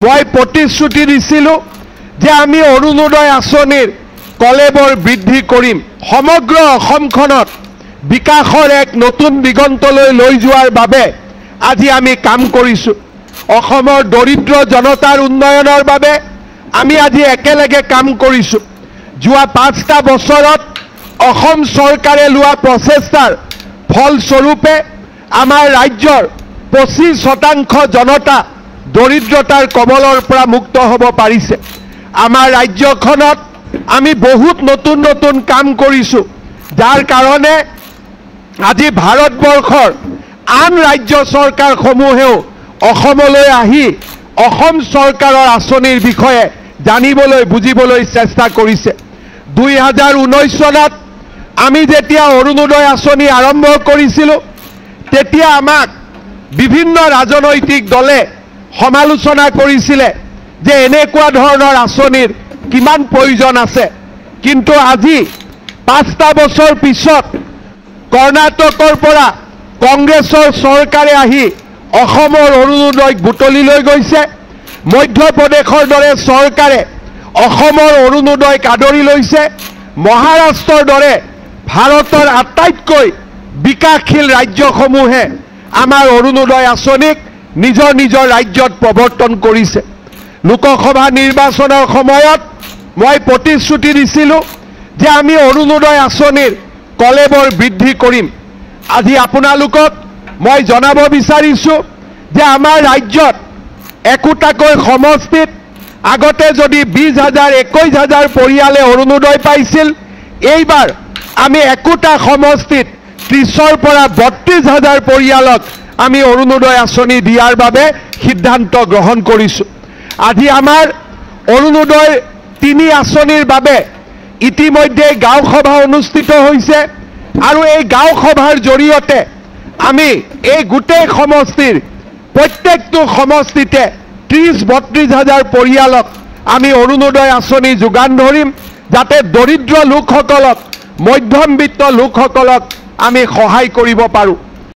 মই প্ৰতিশ্ৰুতি দিছিলোঁ যে আমি অৰুণোদয় আঁচনিৰ কলেবৰ বৃদ্ধি কৰিম, সমগ্ৰ অসমখনত বিকাশৰ এক নতুন দিগন্তলৈ লৈ যোৱাৰ বাবে আজি আমি কাম কৰিছোঁ। অসমৰ দৰিদ্ৰ জনতাৰ উন্নয়নৰ বাবে আমি আজি একেলগে কাম কৰিছোঁ। যোৱা 5টা বছৰত অসম চৰকাৰে লোৱা প্ৰচেষ্টাৰ ফলস্বৰূপে আমাৰ ৰাজ্যৰ 25% জনতা দৰিদ্ৰতাৰ কবলৰ পৰা মুক্ত হ'ব পাৰিছে। আমাৰ ৰাজ্যখনত আমি বহুত নতুন নতুন কাম কৰিছোঁ, যাৰ কাৰণে আজি ভাৰতবৰ্ষৰ আন ৰাজ্য চৰকাৰসমূহেও অসমলৈ আহি অসম চৰকাৰৰ আঁচনিৰ বিষয়ে জানিবলৈ বুজিবলৈ চেষ্টা কৰিছে। 2019 চনত আমি যেতিয়া অৰুণোদয় আঁচনি আৰম্ভ কৰিছিলোঁ, তেতিয়া আমাক বিভিন্ন ৰাজনৈতিক দলে সমালোচনা কৰিছিলে যে এনেকুৱা ধৰণৰ আঁচনিৰ কিমান প্ৰয়োজন আছে। কিন্তু আজি 5টা বছৰ পিছত কৰ্ণাটকৰ পৰা কংগ্ৰেছৰ চৰকাৰে আহি অসমৰ অৰুণোদয়ক বুটলি লৈ গৈছে। মধ্যপ্ৰদেশৰ দৰে চৰকাৰে অসমৰ অৰুণোদয়ক আদৰি লৈছে। মহাৰাষ্ট্ৰৰ দৰে ভাৰতৰ আটাইতকৈ বিকাশশীল ৰাজ্যসমূহে আমাৰ অৰুণোদয় আঁচনিক নিজৰ নিজৰ ৰাজ্যত প্ৰৱৰ্তন কৰিছে। লোকসভা নিৰ্বাচনৰ সময়ত মই প্ৰতিশ্ৰুতি দিছিলোঁ যে আমি অৰুণোদয় আঁচনিৰ কলেবৰ বৃদ্ধি কৰিম। আজি আপোনালোকক মই জনাব বিচাৰিছোঁ যে আমাৰ ৰাজ্যত একোটাকৈ সমষ্টিত আগতে যদি 20,000 21,000 পৰিয়ালে অৰুণোদয় পাইছিল, এইবাৰ আমি একোটা সমষ্টিত 30ৰ পৰা 32,000 পৰিয়ালক আমি অৰুণোদয় আঁচনি দিয়াৰ বাবে সিদ্ধান্ত গ্ৰহণ কৰিছোঁ। আজি আমাৰ অৰুণোদয় 3 আঁচনিৰ বাবে ইতিমধ্যে গাঁও সভা অনুষ্ঠিত হৈছে আৰু এই গাঁও সভাৰ জৰিয়তে আমি এই গোটেই সমষ্টিৰ প্ৰত্যেকটো সমষ্টিতে 30-32,000 পৰিয়ালক আমি অৰুণোদয় আঁচনি যোগান ধৰিম, যাতে দৰিদ্ৰ লোকসকলক, মধ্যমবিত্ত লোকসকলক আমি সহায় কৰিব পাৰোঁ।